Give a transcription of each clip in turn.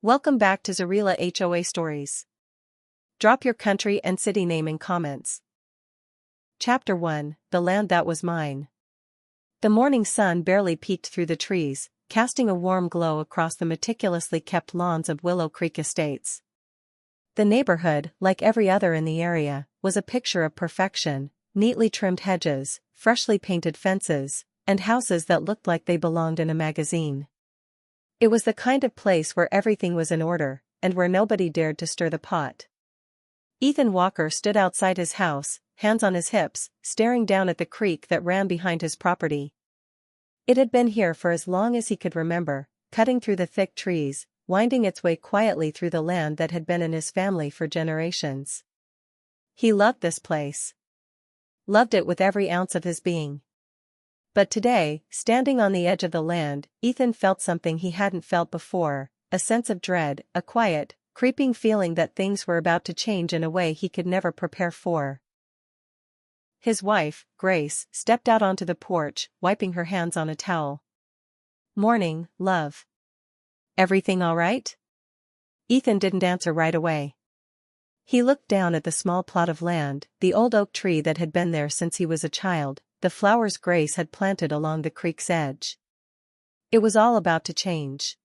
Welcome back to Zarela HOA Stories. Drop your country and city name in comments. Chapter 1: The Land That Was Mine. The morning sun barely peeked through the trees, casting a warm glow across the meticulously kept lawns of Willow Creek Estates. The neighborhood, like every other in the area, was a picture of perfection: neatly trimmed hedges, freshly painted fences, and houses that looked like they belonged in a magazine. It was the kind of place where everything was in order, and where nobody dared to stir the pot. Ethan Walker stood outside his house, hands on his hips, staring down at the creek that ran behind his property. It had been here for as long as he could remember, cutting through the thick trees, winding its way quietly through the land that had been in his family for generations. He loved this place. Loved it with every ounce of his being. But today, standing on the edge of the land, Ethan felt something he hadn't felt before: a sense of dread, a quiet, creeping feeling that things were about to change in a way he could never prepare for. His wife, Grace, stepped out onto the porch, wiping her hands on a towel. "Morning, love. Everything all right?" Ethan didn't answer right away. He looked down at the small plot of land, the old oak tree that had been there since he was a child, the flowers Grace had planted along the creek's edge. It was all about to change.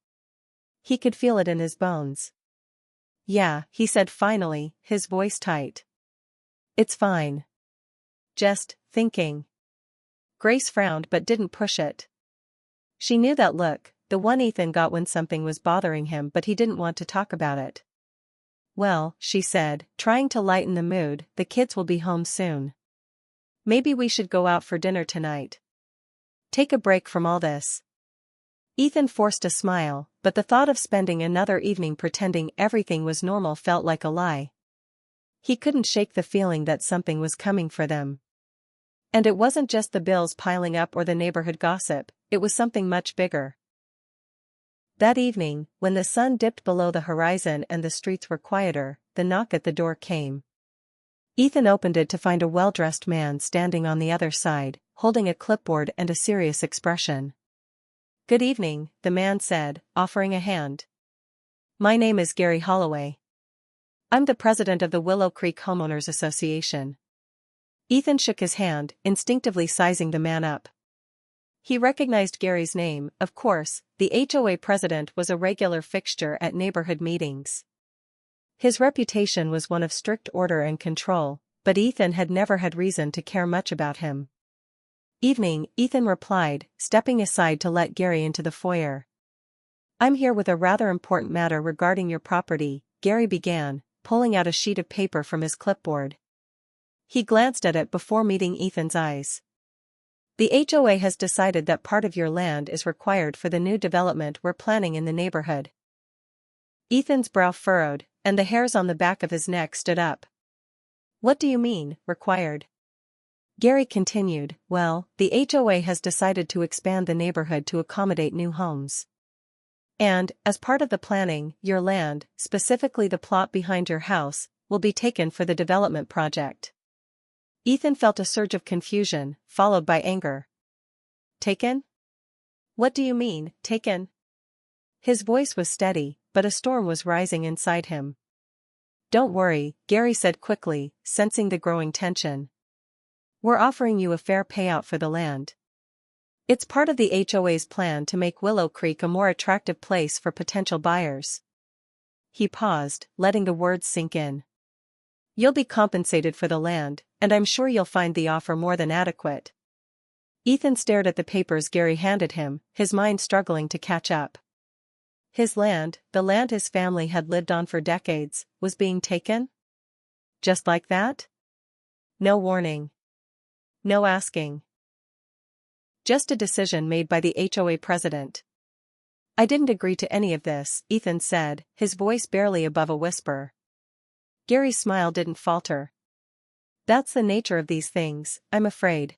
He could feel it in his bones. "Yeah," he said finally, his voice tight. "It's fine. Just thinking." Grace frowned but didn't push it. She knew that look, the one Ethan got when something was bothering him, but he didn't want to talk about it. "Well," she said, trying to lighten the mood, "the kids will be home soon. Maybe we should go out for dinner tonight. Take a break from all this." Ethan forced a smile, but the thought of spending another evening pretending everything was normal felt like a lie. He couldn't shake the feeling that something was coming for them. And it wasn't just the bills piling up or the neighborhood gossip, it was something much bigger. That evening, when the sun dipped below the horizon and the streets were quieter, the knock at the door came. Ethan opened it to find a well-dressed man standing on the other side, holding a clipboard and a serious expression. "Good evening," the man said, offering a hand. "My name is Gary Holloway. I'm the president of the Willow Creek Homeowners Association." Ethan shook his hand, instinctively sizing the man up. He recognized Gary's name, of course. The HOA president was a regular fixture at neighborhood meetings. His reputation was one of strict order and control, but Ethan had never had reason to care much about him. "Evening," Ethan replied, stepping aside to let Gary into the foyer. "I'm here with a rather important matter regarding your property," Gary began, pulling out a sheet of paper from his clipboard. He glanced at it before meeting Ethan's eyes. "The HOA has decided that part of your land is required for the new development we're planning in the neighborhood." Ethan's brow furrowed, and the hairs on the back of his neck stood up. "What do you mean, required?" Gary continued, "Well, the HOA has decided to expand the neighborhood to accommodate new homes. And, as part of the planning, your land, specifically the plot behind your house, will be taken for the development project." Ethan felt a surge of confusion, followed by anger. "Taken? What do you mean, taken?" His voice was steady, but a storm was rising inside him. "Don't worry," Gary said quickly, sensing the growing tension. "We're offering you a fair payout for the land. It's part of the HOA's plan to make Willow Creek a more attractive place for potential buyers." He paused, letting the words sink in. "You'll be compensated for the land, and I'm sure you'll find the offer more than adequate." Ethan stared at the papers Gary handed him, his mind struggling to catch up. His land, the land his family had lived on for decades, was being taken? Just like that? No warning. No asking. Just a decision made by the HOA president. "I didn't agree to any of this," Ethan said, his voice barely above a whisper. Gary's smile didn't falter. "That's the nature of these things, I'm afraid.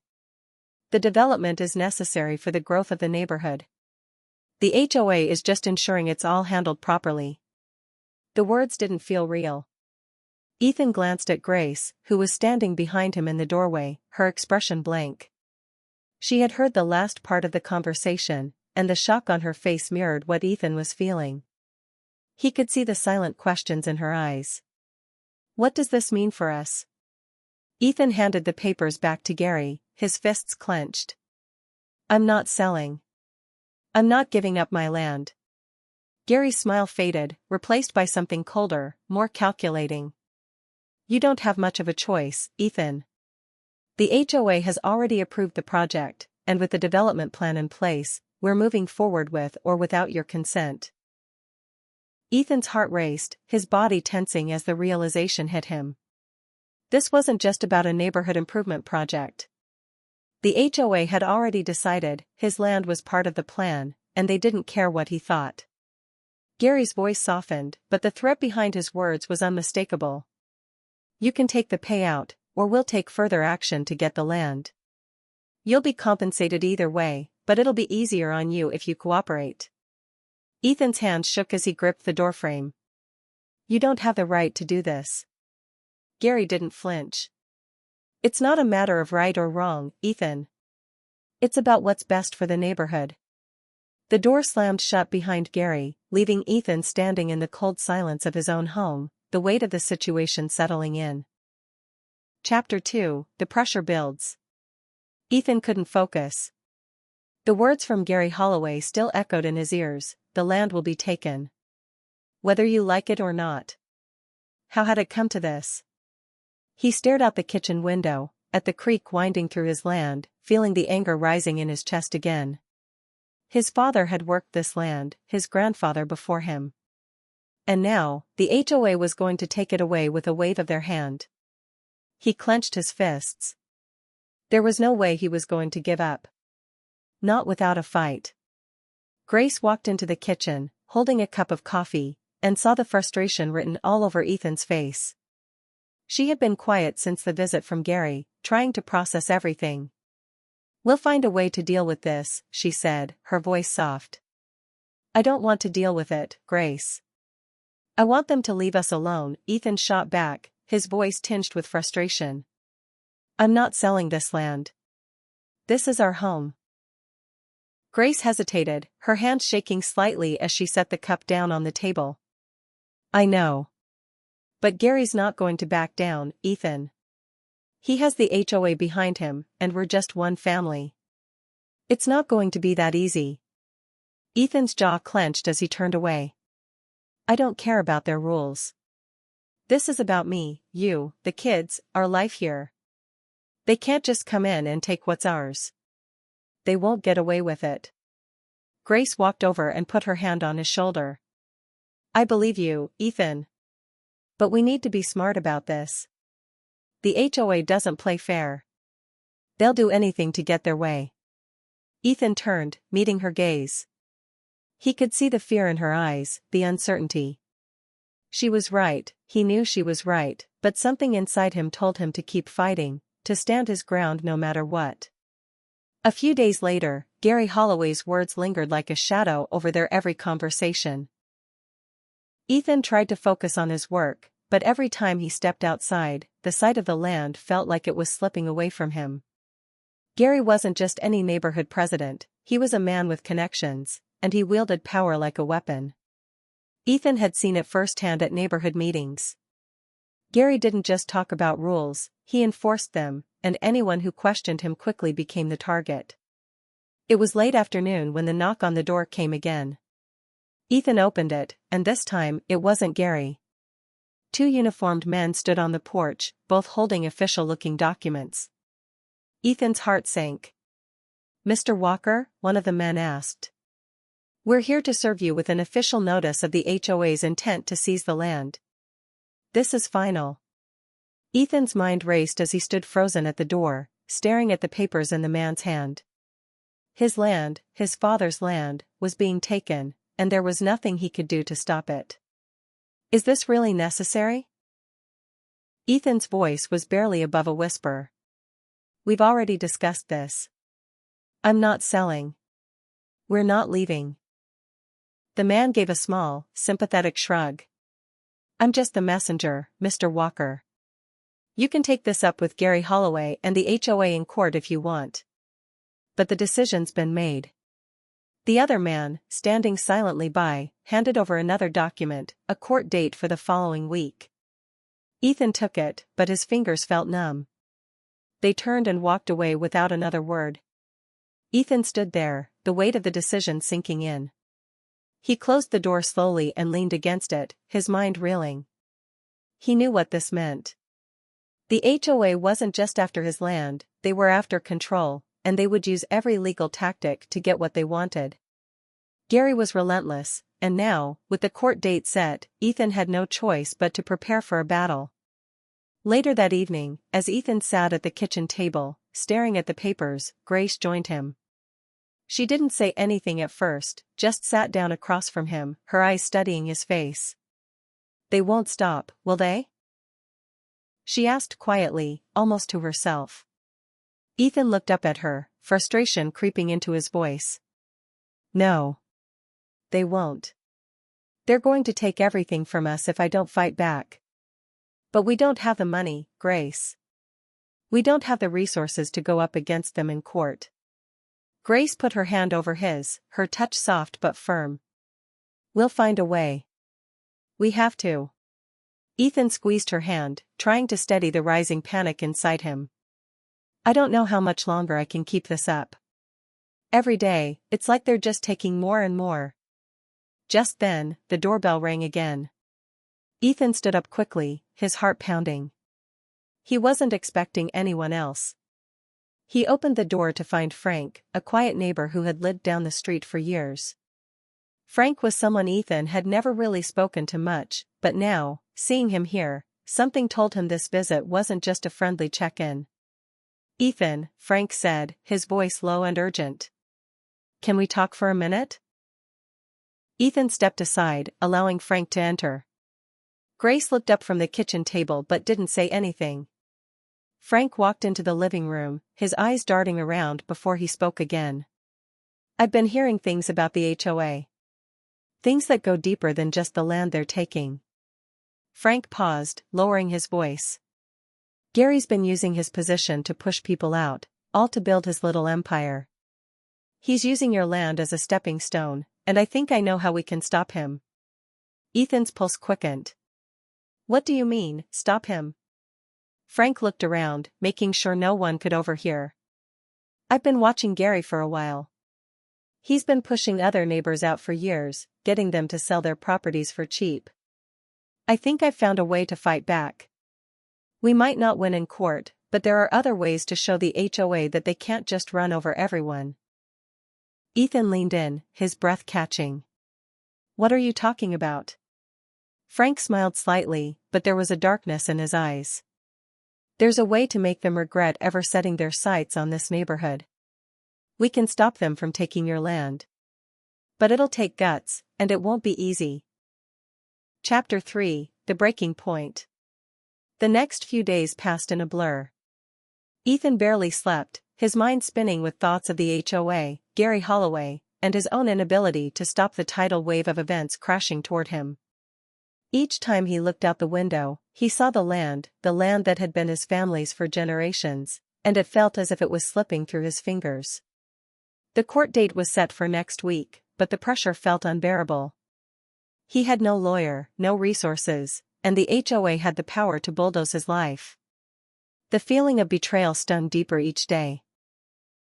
The development is necessary for the growth of the neighborhood. The HOA is just ensuring it's all handled properly." The words didn't feel real. Ethan glanced at Grace, who was standing behind him in the doorway, her expression blank. She had heard the last part of the conversation, and the shock on her face mirrored what Ethan was feeling. He could see the silent questions in her eyes. What does this mean for us? Ethan handed the papers back to Gary, his fists clenched. I'm not selling. I'm not giving up my land. Gary's smile faded, replaced by something colder, more calculating. You don't have much of a choice, Ethan. The HOA has already approved the project, and with the development plan in place, we're moving forward with or without your consent. Ethan's heart raced, his body tensing as the realization hit him. This wasn't just about a neighborhood improvement project. The HOA had already decided his land was part of the plan, and they didn't care what he thought. Gary's voice softened, but the threat behind his words was unmistakable. You can take the payout, or we'll take further action to get the land. You'll be compensated either way, but it'll be easier on you if you cooperate. Ethan's hands shook as he gripped the doorframe. You don't have the right to do this. Gary didn't flinch. It's not a matter of right or wrong, Ethan. It's about what's best for the neighborhood. The door slammed shut behind Gary, leaving Ethan standing in the cold silence of his own home, the weight of the situation settling in. Chapter 2, The Pressure Builds. Ethan couldn't focus. The words from Gary Holloway still echoed in his ears, the land will be taken. Whether you like it or not. How had it come to this? He stared out the kitchen window, at the creek winding through his land, feeling the anger rising in his chest again. His father had worked this land, his grandfather before him. And now, the HOA was going to take it away with a wave of their hand. He clenched his fists. There was no way he was going to give up. Not without a fight. Grace walked into the kitchen, holding a cup of coffee, and saw the frustration written all over Ethan's face. She had been quiet since the visit from Gary, trying to process everything. We'll find a way to deal with this, she said, her voice soft. I don't want to deal with it, Grace. I want them to leave us alone, Ethan shot back, his voice tinged with frustration. I'm not selling this land. This is our home. Grace hesitated, her hand shaking slightly as she set the cup down on the table. I know. But Gary's not going to back down, Ethan. He has the HOA behind him, and we're just one family. It's not going to be that easy. Ethan's jaw clenched as he turned away. I don't care about their rules. This is about me, you, the kids, our life here. They can't just come in and take what's ours. They won't get away with it. Grace walked over and put her hand on his shoulder. I believe you, Ethan. But we need to be smart about this. The HOA doesn't play fair. They'll do anything to get their way. Ethan turned, meeting her gaze. He could see the fear in her eyes, the uncertainty. She was right, he knew she was right, but something inside him told him to keep fighting, to stand his ground no matter what. A few days later, Gary Holloway's words lingered like a shadow over their every conversation. Ethan tried to focus on his work, but every time he stepped outside, the sight of the land felt like it was slipping away from him. Gary wasn't just any neighborhood president, he was a man with connections, and he wielded power like a weapon. Ethan had seen it firsthand at neighborhood meetings. Gary didn't just talk about rules, he enforced them, and anyone who questioned him quickly became the target. It was late afternoon when the knock on the door came again. Ethan opened it, and this time, it wasn't Gary. Two uniformed men stood on the porch, both holding official-looking documents. Ethan's heart sank. Mr. Walker, one of the men asked. We're here to serve you with an official notice of the HOA's intent to seize the land. This is final. Ethan's mind raced as he stood frozen at the door, staring at the papers in the man's hand. His land, his father's land, was being taken, and there was nothing he could do to stop it. Is this really necessary? Ethan's voice was barely above a whisper. We've already discussed this. I'm not selling. We're not leaving. The man gave a small, sympathetic shrug. I'm just the messenger, Mr. Walker. You can take this up with Gary Holloway and the HOA in court if you want. But the decision's been made. The other man, standing silently by, handed over another document, a court date for the following week. Ethan took it, but his fingers felt numb. They turned and walked away without another word. Ethan stood there, the weight of the decision sinking in. He closed the door slowly and leaned against it, his mind reeling. He knew what this meant. The HOA wasn't just after his land, they were after control, and they would use every legal tactic to get what they wanted. Gary was relentless, and now, with the court date set, Ethan had no choice but to prepare for a battle. Later that evening, as Ethan sat at the kitchen table, staring at the papers, Grace joined him. She didn't say anything at first, just sat down across from him, her eyes studying his face. "They won't stop, will they?" she asked quietly, almost to herself. Ethan looked up at her, frustration creeping into his voice. "No. They won't. They're going to take everything from us if I don't fight back. But we don't have the money, Grace. We don't have the resources to go up against them in court." Grace put her hand over his, her touch soft but firm. "We'll find a way. We have to." Ethan squeezed her hand, trying to steady the rising panic inside him. "I don't know how much longer I can keep this up. Every day, it's like they're just taking more and more." Just then, the doorbell rang again. Ethan stood up quickly, his heart pounding. He wasn't expecting anyone else. He opened the door to find Frank, a quiet neighbor who had lived down the street for years. Frank was someone Ethan had never really spoken to much, but now, seeing him here, something told him this visit wasn't just a friendly check-in. "Ethan," Frank said, his voice low and urgent. "Can we talk for a minute?" Ethan stepped aside, allowing Frank to enter. Grace looked up from the kitchen table but didn't say anything. Frank walked into the living room, his eyes darting around before he spoke again. "I've been hearing things about the HOA. Things that go deeper than just the land they're taking." Frank paused, lowering his voice. "Gary's been using his position to push people out, all to build his little empire. He's using your land as a stepping stone, and I think I know how we can stop him." Ethan's pulse quickened. "What do you mean, stop him?" Frank looked around, making sure no one could overhear. "I've been watching Gary for a while. He's been pushing other neighbors out for years, getting them to sell their properties for cheap. I think I've found a way to fight back. We might not win in court, but there are other ways to show the HOA that they can't just run over everyone." Ethan leaned in, his breath catching. "What are you talking about?" Frank smiled slightly, but there was a darkness in his eyes. "There's a way to make them regret ever setting their sights on this neighborhood. We can stop them from taking your land. But it'll take guts, and it won't be easy." Chapter 3, The Breaking Point. The next few days passed in a blur. Ethan barely slept, his mind spinning with thoughts of the HOA, Gary Holloway, and his own inability to stop the tidal wave of events crashing toward him. Each time he looked out the window, he saw the land that had been his family's for generations, and it felt as if it was slipping through his fingers. The court date was set for next week, but the pressure felt unbearable. He had no lawyer, no resources, and the HOA had the power to bulldoze his life. The feeling of betrayal stung deeper each day.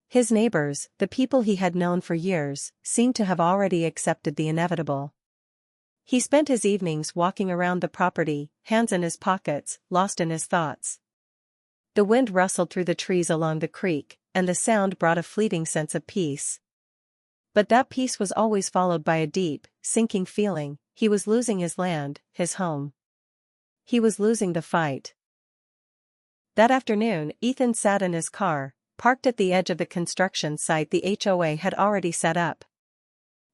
His neighbors, the people he had known for years, seemed to have already accepted the inevitable. He spent his evenings walking around the property, hands in his pockets, lost in his thoughts. The wind rustled through the trees along the creek, and the sound brought a fleeting sense of peace. But that peace was always followed by a deep, sinking feeling. He was losing his land, his home. He was losing the fight. That afternoon, Ethan sat in his car, parked at the edge of the construction site the HOA had already set up.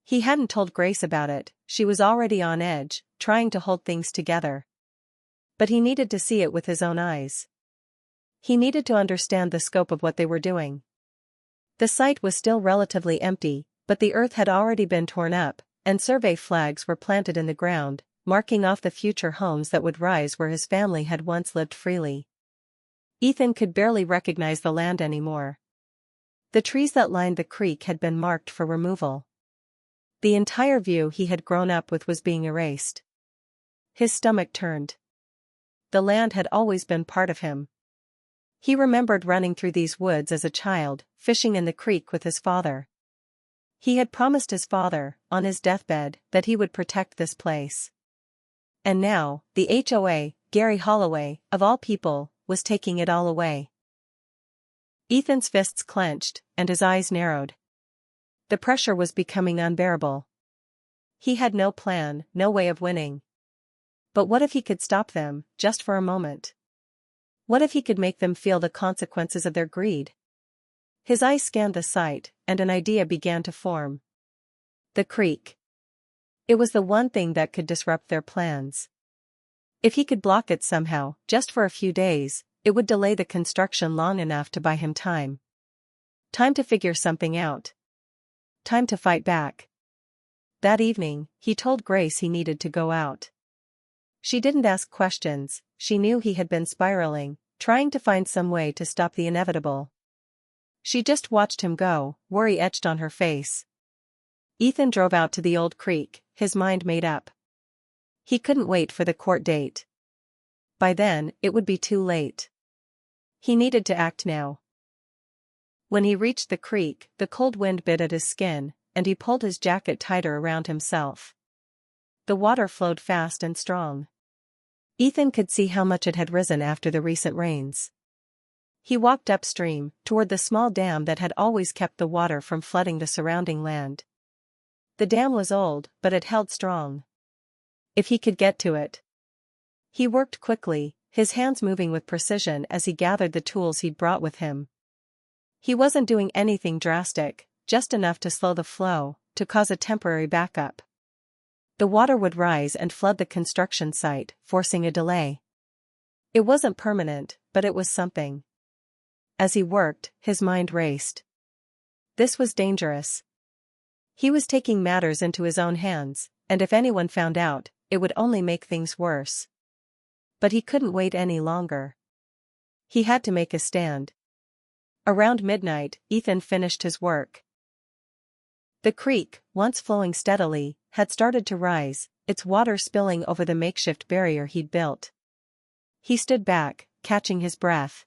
He hadn't told Grace about it, she was already on edge, trying to hold things together. But he needed to see it with his own eyes. He needed to understand the scope of what they were doing. The site was still relatively empty, but the earth had already been torn up, and survey flags were planted in the ground, marking off the future homes that would rise where his family had once lived freely. Ethan could barely recognize the land anymore. The trees that lined the creek had been marked for removal. The entire view he had grown up with was being erased. His stomach turned. The land had always been part of him. He remembered running through these woods as a child, fishing in the creek with his father. He had promised his father, on his deathbed, that he would protect this place. And now, the HOA, Gary Holloway, of all people, was taking it all away. Ethan's fists clenched, and his eyes narrowed. The pressure was becoming unbearable. He had no plan, no way of winning. But what if he could stop them, just for a moment? What if he could make them feel the consequences of their greed? His eyes scanned the site, and an idea began to form. The creek. It was the one thing that could disrupt their plans. If he could block it somehow, just for a few days, it would delay the construction long enough to buy him time. Time to figure something out. Time to fight back. That evening, he told Grace he needed to go out. She didn't ask questions, she knew he had been spiraling, trying to find some way to stop the inevitable. She just watched him go, worry etched on her face. Ethan drove out to the old creek, his mind made up. He couldn't wait for the court date. By then, it would be too late. He needed to act now. When he reached the creek, the cold wind bit at his skin, and he pulled his jacket tighter around himself. The water flowed fast and strong. Ethan could see how much it had risen after the recent rains. He walked upstream, toward the small dam that had always kept the water from flooding the surrounding land. The dam was old, but it held strong. If he could get to it. He worked quickly, his hands moving with precision as he gathered the tools he'd brought with him. He wasn't doing anything drastic, just enough to slow the flow, to cause a temporary backup. The water would rise and flood the construction site, forcing a delay. It wasn't permanent, but it was something. As he worked, his mind raced. This was dangerous. He was taking matters into his own hands, and if anyone found out, it would only make things worse. But he couldn't wait any longer. He had to make a stand. Around midnight, Ethan finished his work. The creek, once flowing steadily, had started to rise, its water spilling over the makeshift barrier he'd built. He stood back, catching his breath.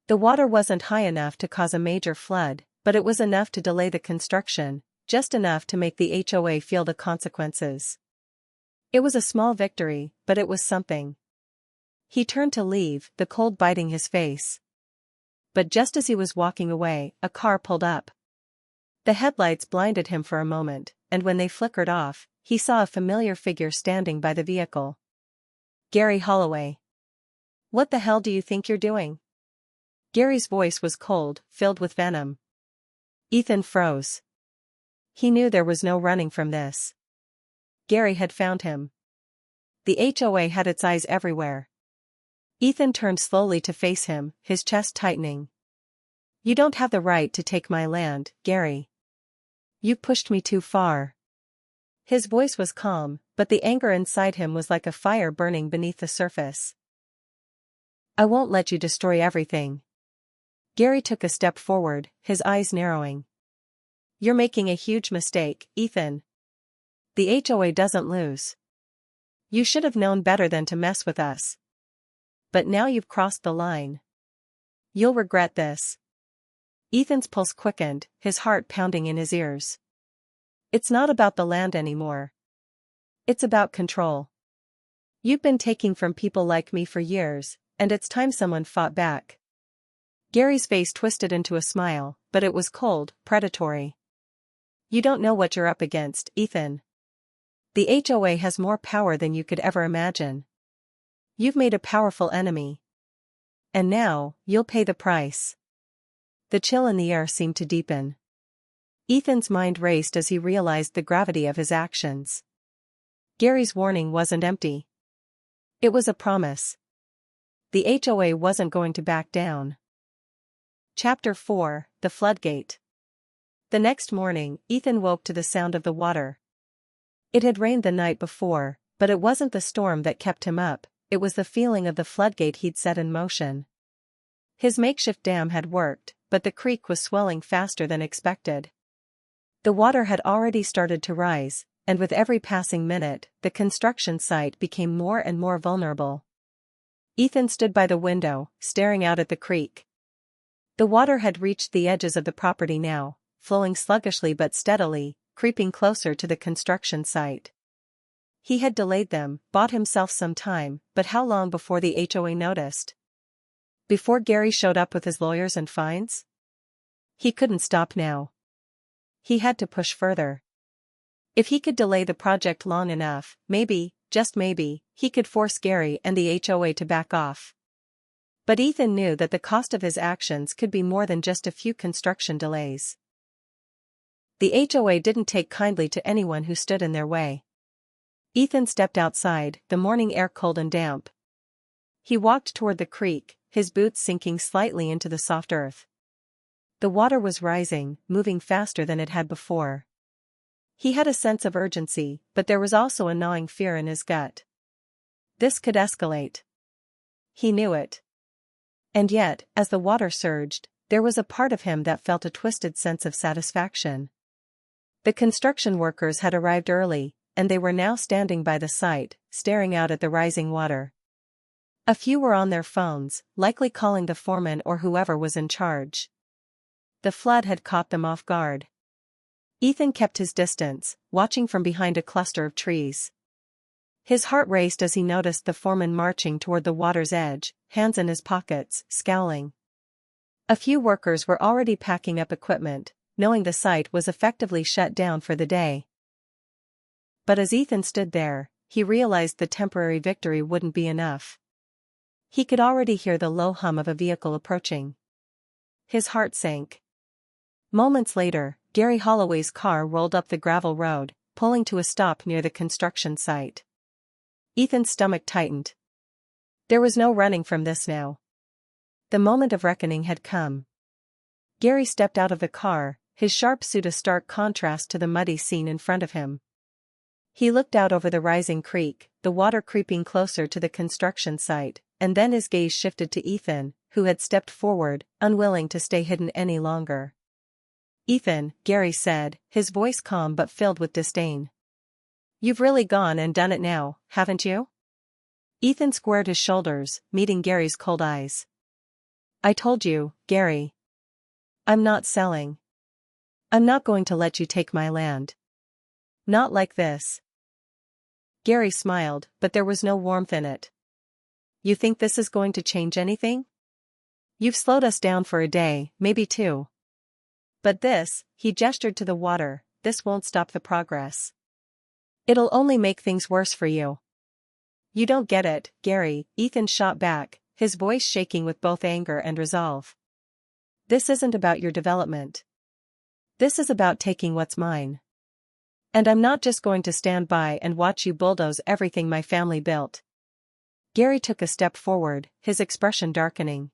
The water wasn't high enough to cause a major flood, but it was enough to delay the construction, just enough to make the HOA feel the consequences. It was a small victory, but it was something. He turned to leave, the cold biting his face. But just as he was walking away, a car pulled up. The headlights blinded him for a moment, and when they flickered off, he saw a familiar figure standing by the vehicle. Gary Holloway. "What the hell do you think you're doing?" Gary's voice was cold, filled with venom. Ethan froze. He knew there was no running from this. Gary had found him. The HOA had its eyes everywhere. Ethan turned slowly to face him, his chest tightening. "You don't have the right to take my land, Gary. You pushed me too far." His voice was calm, but the anger inside him was like a fire burning beneath the surface. "I won't let you destroy everything." Gary took a step forward, his eyes narrowing. "You're making a huge mistake, Ethan. The HOA doesn't lose. You should have known better than to mess with us. But now you've crossed the line. You'll regret this." Ethan's pulse quickened, his heart pounding in his ears. "It's not about the land anymore. It's about control. You've been taking from people like me for years, and it's time someone fought back." Gary's face twisted into a smile, but it was cold, predatory. "You don't know what you're up against, Ethan. The HOA has more power than you could ever imagine. You've made a powerful enemy. And now, you'll pay the price." The chill in the air seemed to deepen. Ethan's mind raced as he realized the gravity of his actions. Gary's warning wasn't empty. It was a promise. The HOA wasn't going to back down. Chapter 4, The Floodgate. The next morning, Ethan woke to the sound of the water. It had rained the night before, but it wasn't the storm that kept him up, it was the feeling of the floodgate he'd set in motion. His makeshift dam had worked, but the creek was swelling faster than expected. The water had already started to rise, and with every passing minute, the construction site became more and more vulnerable. Ethan stood by the window, staring out at the creek. The water had reached the edges of the property now, flowing sluggishly but steadily, creeping closer to the construction site. He had delayed them, bought himself some time, but how long before the HOA noticed? Before Gary showed up with his lawyers and fines? He couldn't stop now. He had to push further. If he could delay the project long enough, maybe, just maybe, he could force Gary and the HOA to back off. But Ethan knew that the cost of his actions could be more than just a few construction delays. The HOA didn't take kindly to anyone who stood in their way. Ethan stepped outside, the morning air cold and damp. He walked toward the creek, his boots sinking slightly into the soft earth. The water was rising, moving faster than it had before. He had a sense of urgency, but there was also a gnawing fear in his gut. This could escalate. He knew it. And yet, as the water surged, there was a part of him that felt a twisted sense of satisfaction. The construction workers had arrived early, and they were now standing by the site, staring out at the rising water. A few were on their phones, likely calling the foreman or whoever was in charge. The flood had caught them off guard. Ethan kept his distance, watching from behind a cluster of trees. His heart raced as he noticed the foreman marching toward the water's edge, hands in his pockets, scowling. A few workers were already packing up equipment, knowing the site was effectively shut down for the day. But as Ethan stood there, he realized the temporary victory wouldn't be enough. He could already hear the low hum of a vehicle approaching. His heart sank. Moments later, Gary Holloway's car rolled up the gravel road, pulling to a stop near the construction site. Ethan's stomach tightened. There was no running from this now. The moment of reckoning had come. Gary stepped out of the car, his sharp suit a stark contrast to the muddy scene in front of him. He looked out over the rising creek, the water creeping closer to the construction site, and then his gaze shifted to Ethan, who had stepped forward, unwilling to stay hidden any longer. "Ethan," Gary said, his voice calm but filled with disdain. "You've really gone and done it now, haven't you?" Ethan squared his shoulders, meeting Gary's cold eyes. "I told you, Gary. I'm not selling. I'm not going to let you take my land. Not like this." Gary smiled, but there was no warmth in it. "You think this is going to change anything? You've slowed us down for a day, maybe two. But this," he gestured to the water, "this won't stop the progress. It'll only make things worse for you." "You don't get it, Gary," Ethan shot back, his voice shaking with both anger and resolve. "This isn't about your development. This is about taking what's mine. And I'm not just going to stand by and watch you bulldoze everything my family built." Gary took a step forward, his expression darkening.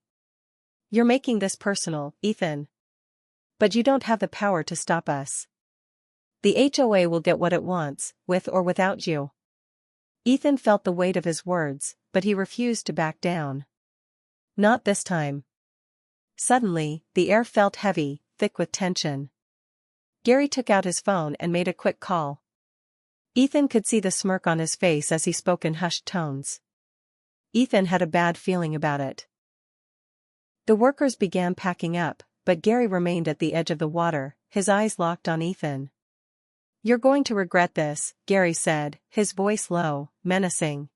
"You're making this personal, Ethan. But you don't have the power to stop us. The HOA will get what it wants, with or without you." Ethan felt the weight of his words, but he refused to back down. Not this time. Suddenly, the air felt heavy, thick with tension. Gary took out his phone and made a quick call. Ethan could see the smirk on his face as he spoke in hushed tones. Ethan had a bad feeling about it. The workers began packing up, but Gary remained at the edge of the water, his eyes locked on Ethan. "You're going to regret this," Gary said, his voice low, menacing.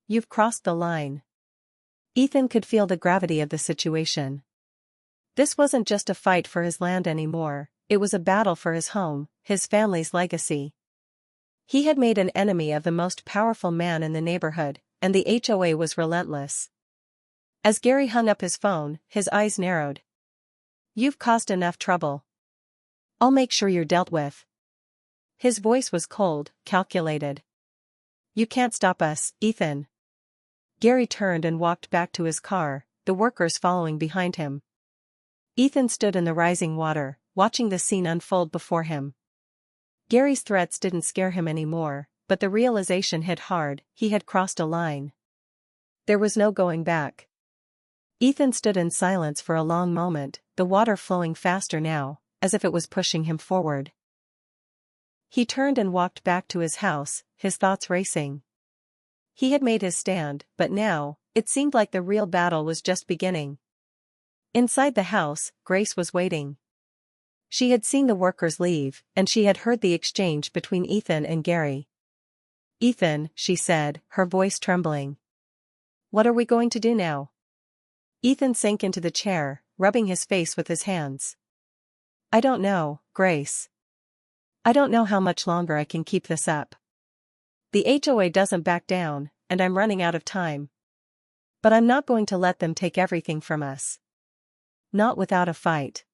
"You've crossed the line." Ethan could feel the gravity of the situation. This wasn't just a fight for his land anymore, it was a battle for his home, his family's legacy. He had made an enemy of the most powerful man in the neighborhood, and the HOA was relentless. As Gary hung up his phone, his eyes narrowed. "You've caused enough trouble. I'll make sure you're dealt with." His voice was cold, calculated. "You can't stop us, Ethan." Gary turned and walked back to his car, the workers following behind him. Ethan stood in the rising water, watching the scene unfold before him. Gary's threats didn't scare him anymore, but the realization hit hard, he had crossed a line. There was no going back. Ethan stood in silence for a long moment, the water flowing faster now, as if it was pushing him forward. He turned and walked back to his house, his thoughts racing. He had made his stand, but now, it seemed like the real battle was just beginning. Inside the house, Grace was waiting. She had seen the workers leave, and she had heard the exchange between Ethan and Gary. "Ethan," she said, her voice trembling. "What are we going to do now?" Ethan sank into the chair, rubbing his face with his hands. "I don't know, Grace. I don't know how much longer I can keep this up. The HOA doesn't back down, and I'm running out of time. But I'm not going to let them take everything from us. Not without a fight."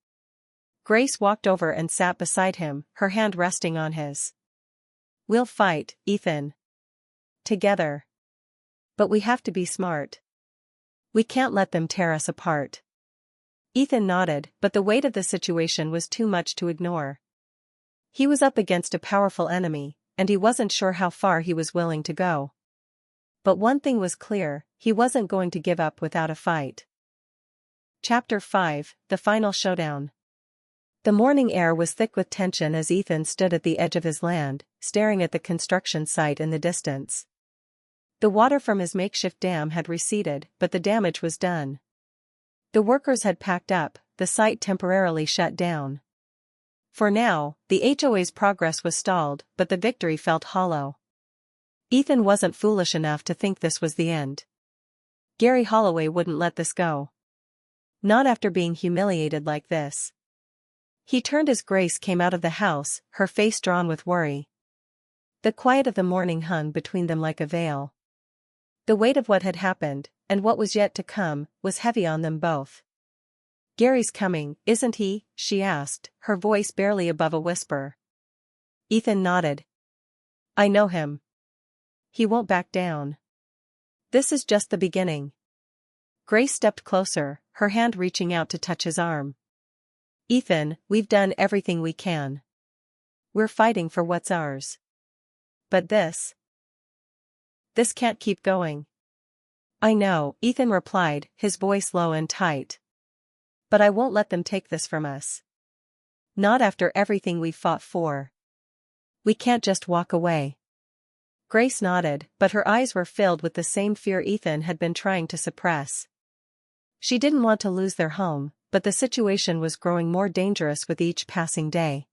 Grace walked over and sat beside him, her hand resting on his. "We'll fight, Ethan. Together. But we have to be smart. We can't let them tear us apart." Ethan nodded, but the weight of the situation was too much to ignore. He was up against a powerful enemy, and he wasn't sure how far he was willing to go. But one thing was clear, he wasn't going to give up without a fight. Chapter 5, The Final Showdown. The morning air was thick with tension as Ethan stood at the edge of his land, staring at the construction site in the distance. The water from his makeshift dam had receded, but the damage was done. The workers had packed up, the site temporarily shut down. For now, the HOA's progress was stalled, but the victory felt hollow. Ethan wasn't foolish enough to think this was the end. Gary Holloway wouldn't let this go. Not after being humiliated like this. He turned as Grace came out of the house, her face drawn with worry. The quiet of the morning hung between them like a veil. The weight of what had happened, and what was yet to come, was heavy on them both. "Gary's coming, isn't he?" she asked, her voice barely above a whisper. Ethan nodded. "I know him. He won't back down. This is just the beginning." Grace stepped closer, her hand reaching out to touch his arm. "Ethan, we've done everything we can. We're fighting for what's ours. But this can't keep going." "I know," Ethan replied, his voice low and tight. "But I won't let them take this from us. Not after everything we've fought for. We can't just walk away." Grace nodded, but her eyes were filled with the same fear Ethan had been trying to suppress. She didn't want to lose their home, but the situation was growing more dangerous with each passing day.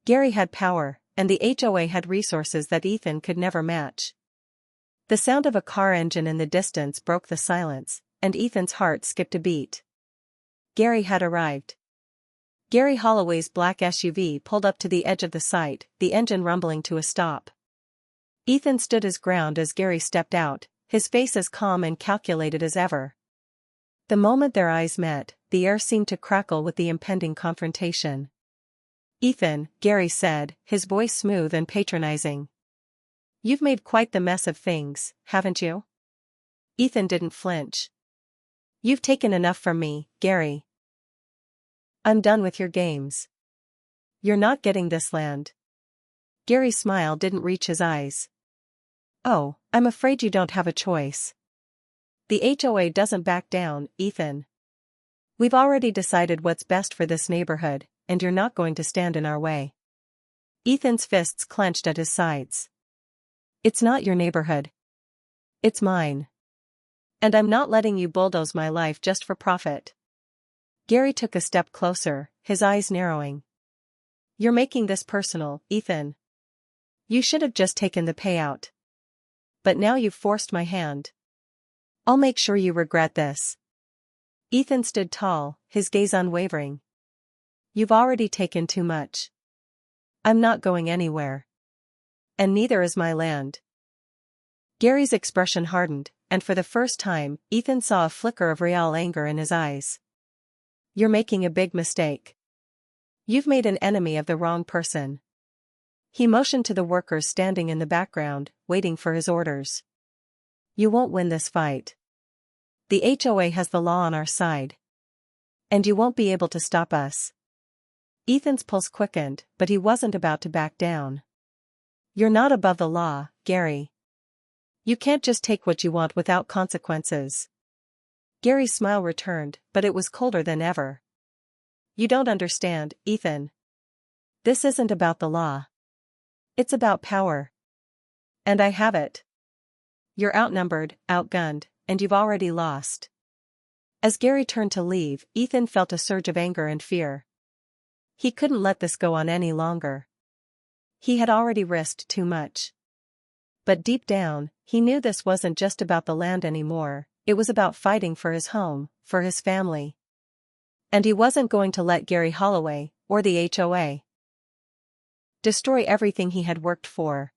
Gary had power, and the HOA had resources that Ethan could never match. The sound of a car engine in the distance broke the silence, and Ethan's heart skipped a beat. Gary had arrived. Gary Holloway's black SUV pulled up to the edge of the site, the engine rumbling to a stop. Ethan stood his ground as Gary stepped out, his face as calm and calculated as ever. The moment their eyes met, the air seemed to crackle with the impending confrontation. "Ethan," Gary said, his voice smooth and patronizing. "You've made quite the mess of things, haven't you?" Ethan didn't flinch. "You've taken enough from me, Gary. I'm done with your games. You're not getting this land." Gary's smile didn't reach his eyes. "Oh, I'm afraid you don't have a choice. The HOA doesn't back down, Ethan. We've already decided what's best for this neighborhood, and you're not going to stand in our way." Ethan's fists clenched at his sides. "It's not your neighborhood. It's mine. And I'm not letting you bulldoze my life just for profit." Gary took a step closer, his eyes narrowing. "You're making this personal, Ethan. You should have just taken the payout. But now you've forced my hand. I'll make sure you regret this." Ethan stood tall, his gaze unwavering. "You've already taken too much. I'm not going anywhere. And neither is my land." Gary's expression hardened, and for the first time, Ethan saw a flicker of real anger in his eyes. "You're making a big mistake. You've made an enemy of the wrong person." He motioned to the workers standing in the background, waiting for his orders. "You won't win this fight. The HOA has the law on our side. And you won't be able to stop us." Ethan's pulse quickened, but he wasn't about to back down. "You're not above the law, Gary. You can't just take what you want without consequences." Gary's smile returned, but it was colder than ever. "You don't understand, Ethan. This isn't about the law. It's about power. And I have it. You're outnumbered, outgunned, and you've already lost. As Gary turned to leave, Ethan felt a surge of anger and fear. He couldn't let this go on any longer. He had already risked too much. But deep down, he knew this wasn't just about the land anymore, it was about fighting for his home, for his family. And he wasn't going to let Gary Holloway, or the HOA, destroy everything he had worked for.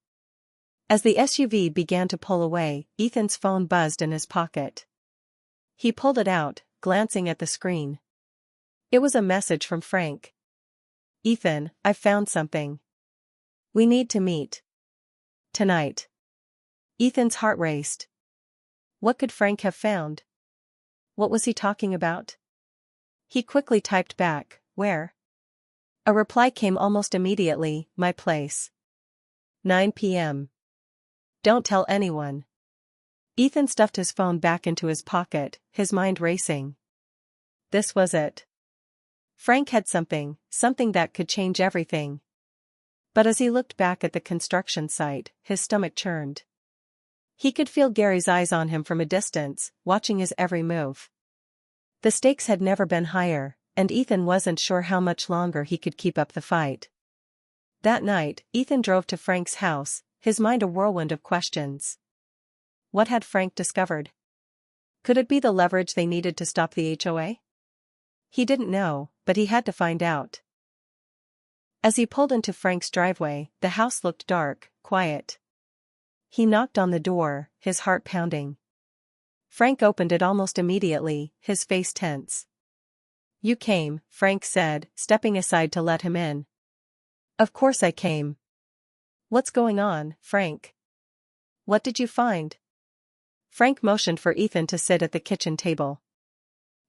As the SUV began to pull away, Ethan's phone buzzed in his pocket. He pulled it out, glancing at the screen. It was a message from Frank. "Ethan, I've found something. We need to meet. Tonight." Ethan's heart raced. What could Frank have found? What was he talking about? He quickly typed back, "Where?" A reply came almost immediately, "My place. 9 p.m. Don't tell anyone." Ethan stuffed his phone back into his pocket, his mind racing. This was it. Frank had something that could change everything. But as he looked back at the construction site, his stomach churned. He could feel Gary's eyes on him from a distance, watching his every move. The stakes had never been higher, and Ethan wasn't sure how much longer he could keep up the fight. That night, Ethan drove to Frank's house, his mind a whirlwind of questions. What had Frank discovered? Could it be the leverage they needed to stop the HOA? He didn't know, but he had to find out. As he pulled into Frank's driveway, the house looked dark, quiet. He knocked on the door, his heart pounding. Frank opened it almost immediately, his face tense. "You came," Frank said, stepping aside to let him in. "Of course I came. What's going on, Frank? What did you find?" Frank motioned for Ethan to sit at the kitchen table.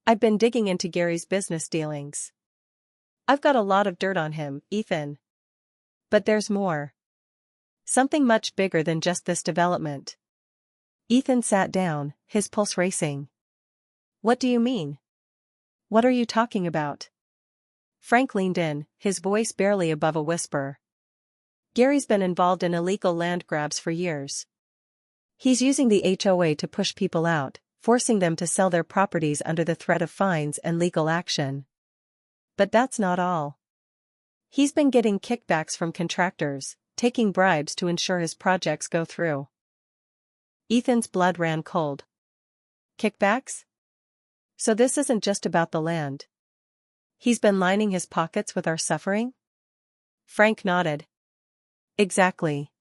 "I've been digging into Gary's business dealings. I've got a lot of dirt on him, Ethan. But there's more. Something much bigger than just this development." Ethan sat down, his pulse racing. "What do you mean? What are you talking about?" Frank leaned in, his voice barely above a whisper. "Gary's been involved in illegal land grabs for years. He's using the HOA to push people out, forcing them to sell their properties under the threat of fines and legal action. But that's not all. He's been getting kickbacks from contractors, taking bribes to ensure his projects go through." Ethan's blood ran cold. Kickbacks? So this isn't just about the land. He's been lining his pockets with our suffering? Frank nodded. Exactly.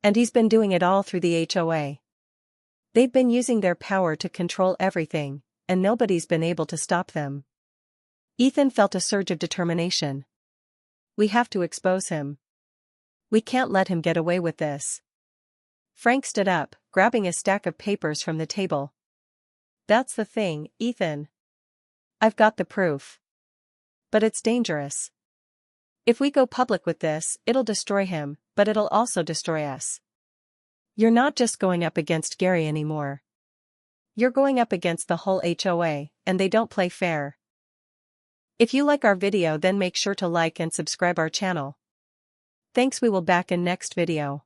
And he's been doing it all through the HOA. They've been using their power to control everything, and nobody's been able to stop them. Ethan felt a surge of determination. We have to expose him. We can't let him get away with this. Frank stood up, grabbing a stack of papers from the table. That's the thing, Ethan. I've got the proof. But it's dangerous. If we go public with this, it'll destroy him, but it'll also destroy us. You're not just going up against Gary anymore. You're going up against the whole HOA, and they don't play fair. If you like our video, then make sure to like and subscribe our channel. Thanks, we will back in next video.